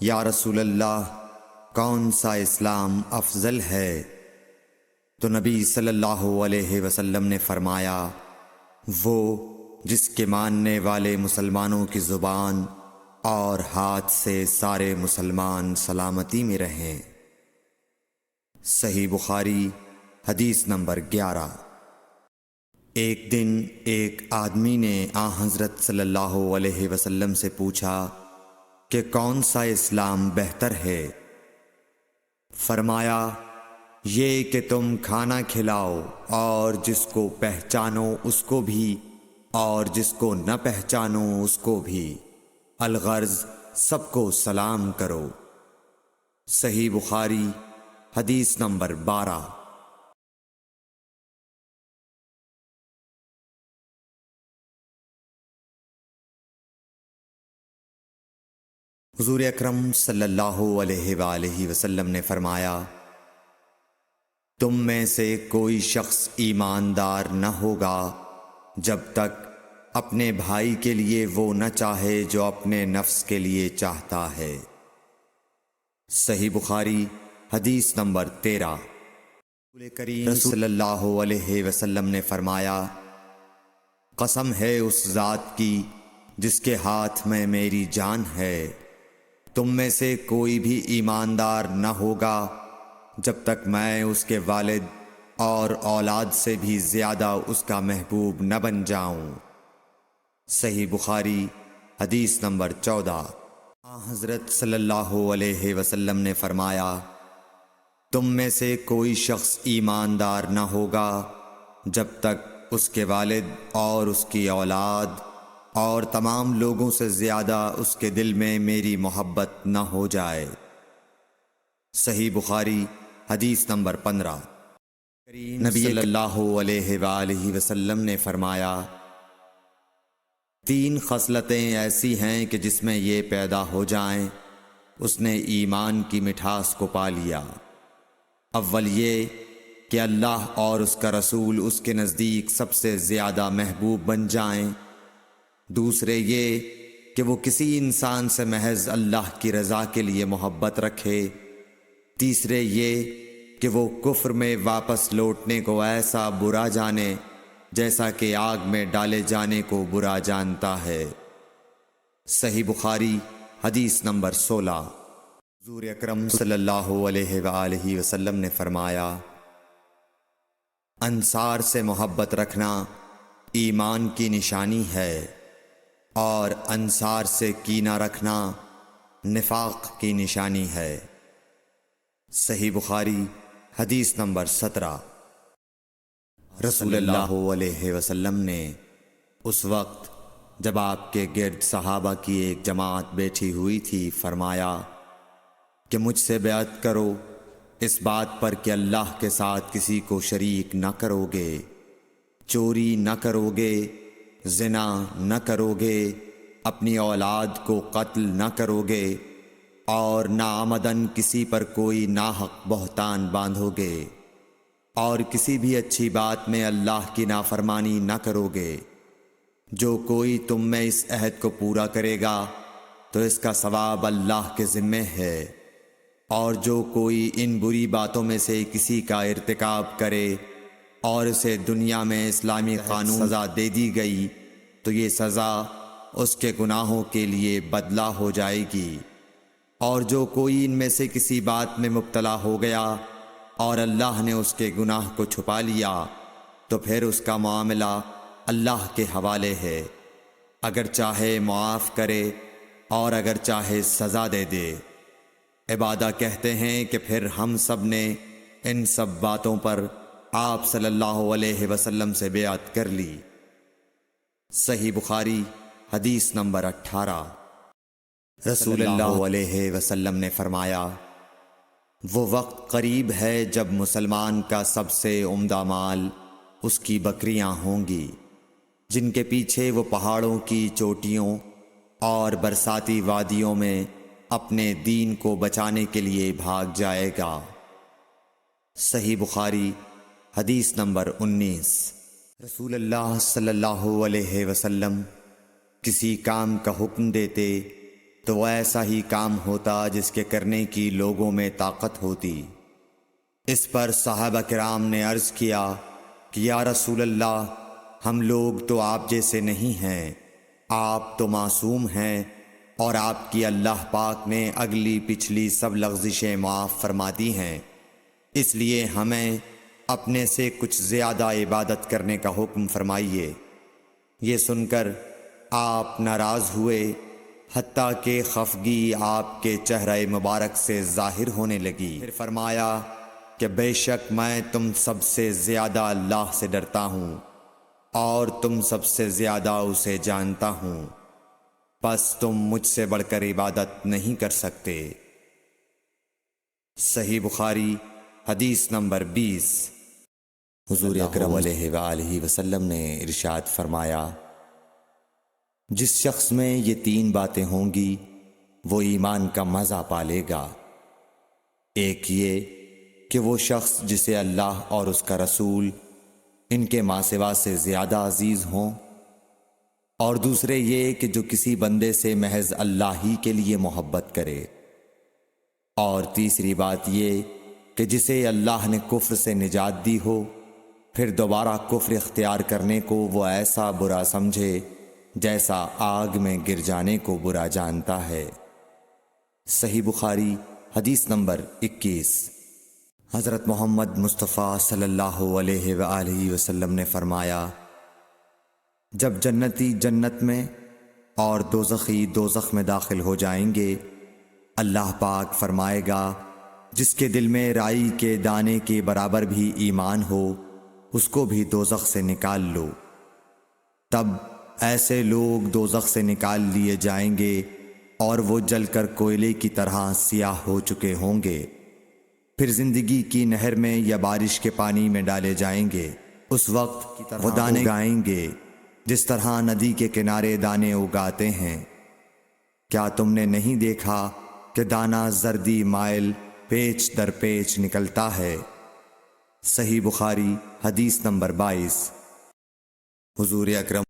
یا رسول اللہ، کون سا اسلام افضل ہے؟ تو نبی صلی اللہ علیہ وسلم نے فرمایا، وہ جس کے ماننے والے مسلمانوں کی زبان اور ہاتھ سے سارے مسلمان سلامتی میں رہیں۔ صحیح بخاری حدیث نمبر 11۔ ایک دن ایک آدمی نے حضرت صلی اللہ علیہ وسلم سے پوچھا کہ کون سا اسلام بہتر ہے؟ فرمایا، یہ کہ تم کھانا کھلاؤ اور جس کو پہچانو اس کو بھی اور جس کو نہ پہچانو اس کو بھی، الغرض سب کو سلام کرو۔ صحیح بخاری حدیث نمبر 12۔ حضور اکرم صلی اللہ علیہ وآلہ وسلم نے فرمایا، تم میں سے کوئی شخص ایماندار نہ ہوگا جب تک اپنے بھائی کے لیے وہ نہ چاہے جو اپنے نفس کے لیے چاہتا ہے۔ صحیح بخاری حدیث نمبر 13۔ رسول کریم صلی اللہ علیہ وسلم نے فرمایا، قسم ہے اس ذات کی جس کے ہاتھ میں میری جان ہے، تم میں سے کوئی بھی ایماندار نہ ہوگا جب تک میں اس کے والد اور اولاد سے بھی زیادہ اس کا محبوب نہ بن جاؤں۔ صحیح بخاری حدیث نمبر 14۔ حضرت صلی اللہ علیہ وسلم نے فرمایا، تم میں سے کوئی شخص ایماندار نہ ہوگا جب تک اس کے والد اور اس کی اولاد اور تمام لوگوں سے زیادہ اس کے دل میں میری محبت نہ ہو جائے۔ صحیح بخاری حدیث نمبر 15۔ نبی صلی اللہ علیہ وآلہ وسلم نے فرمایا، 3 خصلتیں ایسی ہیں کہ جس میں یہ پیدا ہو جائیں اس نے ایمان کی مٹھاس کو پا لیا۔ اول یہ کہ اللہ اور اس کا رسول اس کے نزدیک سب سے زیادہ محبوب بن جائیں۔ دوسرے یہ کہ وہ کسی انسان سے محض اللہ کی رضا کے لیے محبت رکھے۔ تیسرے یہ کہ وہ کفر میں واپس لوٹنے کو ایسا برا جانے جیسا کہ آگ میں ڈالے جانے کو برا جانتا ہے۔ صحیح بخاری حدیث نمبر 16۔ حضور اکرم صلی اللہ علیہ وآلہ وسلم نے فرمایا، انصار سے محبت رکھنا ایمان کی نشانی ہے اور انصار سے کینہ رکھنا نفاق کی نشانی ہے۔ صحیح بخاری حدیث نمبر 17۔ رسول اللہ علیہ وسلم نے اس وقت جب آپ کے گرد صحابہ کی ایک جماعت بیٹھی ہوئی تھی فرمایا کہ مجھ سے بیعت کرو اس بات پر کہ اللہ کے ساتھ کسی کو شریک نہ کرو گے، چوری نہ کرو گے، زنا نہ کرو گے، اپنی اولاد کو قتل نہ کرو گے اور ناعمدن کسی پر کوئی ناحق بہتان باندھو گے، اور کسی بھی اچھی بات میں اللہ کی نافرمانی نہ کرو گے۔ جو کوئی تم میں اس عہد کو پورا کرے گا تو اس کا ثواب اللہ کے ذمے ہے، اور جو کوئی ان بری باتوں میں سے کسی کا ارتکاب کرے اور اسے دنیا میں اسلامی قانون سزا دے دی گئی تو یہ سزا اس کے گناہوں کے لیے بدلہ ہو جائے گی، اور جو کوئی ان میں سے کسی بات میں مبتلا ہو گیا اور اللہ نے اس کے گناہ کو چھپا لیا تو پھر اس کا معاملہ اللہ کے حوالے ہے، اگر چاہے معاف کرے اور اگر چاہے سزا دے دے۔ عبادہ کہتے ہیں کہ پھر ہم سب نے ان سب باتوں پر آپ صلی اللہ علیہ وسلم سے بیعت کر لی۔ صحیح بخاری حدیث نمبر 18۔ رسول اللہ علیہ وسلم نے فرمایا، وہ وقت قریب ہے جب مسلمان کا سب سے عمدہ مال اس کی بکریاں ہوں گی، جن کے پیچھے وہ پہاڑوں کی چوٹیوں اور برساتی وادیوں میں اپنے دین کو بچانے کے لیے بھاگ جائے گا۔ صحیح بخاری حدیث نمبر 19۔ رسول اللہ صلی اللہ علیہ وسلم کسی کام کا حکم دیتے تو ایسا ہی کام ہوتا جس کے کرنے کی لوگوں میں طاقت ہوتی۔ اس پر صحابہ کرام نے عرض کیا کہ یا رسول اللہ، ہم لوگ تو آپ جیسے نہیں ہیں، آپ تو معصوم ہیں اور آپ کی اللہ پاک نے اگلی پچھلی سب لغزشیں معاف فرما دی ہیں، اس لیے ہمیں اپنے سے کچھ زیادہ عبادت کرنے کا حکم فرمائیے۔ یہ سن کر آپ ناراض ہوئے، حتیٰ کہ خفگی آپ کے چہرہ مبارک سے ظاہر ہونے لگی۔ پھر فرمایا کہ بے شک میں تم سب سے زیادہ اللہ سے ڈرتا ہوں اور تم سب سے زیادہ اسے جانتا ہوں، پس تم مجھ سے بڑھ کر عبادت نہیں کر سکتے۔ صحیح بخاری حدیث نمبر 20۔ حضور اکرم علیہ وآلہ وسلم نے ارشاد فرمایا، جس شخص میں یہ 3 باتیں ہوں گی وہ ایمان کا مزہ پالے گا۔ ایک یہ کہ وہ شخص جسے اللہ اور اس کا رسول ان کے ماں سوا سے زیادہ عزیز ہوں، اور دوسرے یہ کہ جو کسی بندے سے محض اللہ ہی کے لیے محبت کرے، اور تیسری بات یہ کہ جسے اللہ نے کفر سے نجات دی ہو، پھر دوبارہ کفر اختیار کرنے کو وہ ایسا برا سمجھے جیسا آگ میں گر جانے کو برا جانتا ہے۔ صحیح بخاری حدیث نمبر 21۔ حضرت محمد مصطفیٰ صلی اللہ علیہ وآلہ وسلم نے فرمایا، جب جنتی جنت میں اور دوزخی دوزخ میں داخل ہو جائیں گے، اللہ پاک فرمائے گا جس کے دل میں رائی کے دانے کے برابر بھی ایمان ہو اس کو بھی دوزخ سے نکال لو۔ تب ایسے لوگ دوزخ سے نکال لیے جائیں گے اور وہ جل کر کوئلے کی طرح سیاہ ہو چکے ہوں گے، پھر زندگی کی نہر میں یا بارش کے پانی میں ڈالے جائیں گے۔ اس وقت وہ دانے اگائیں گے جس طرح ندی کے کنارے دانے اگاتے ہیں۔ کیا تم نے نہیں دیکھا کہ دانہ زردی مائل پیچ در پیچ نکلتا ہے؟ صحیح بخاری حدیث نمبر 22۔ حضور اکرم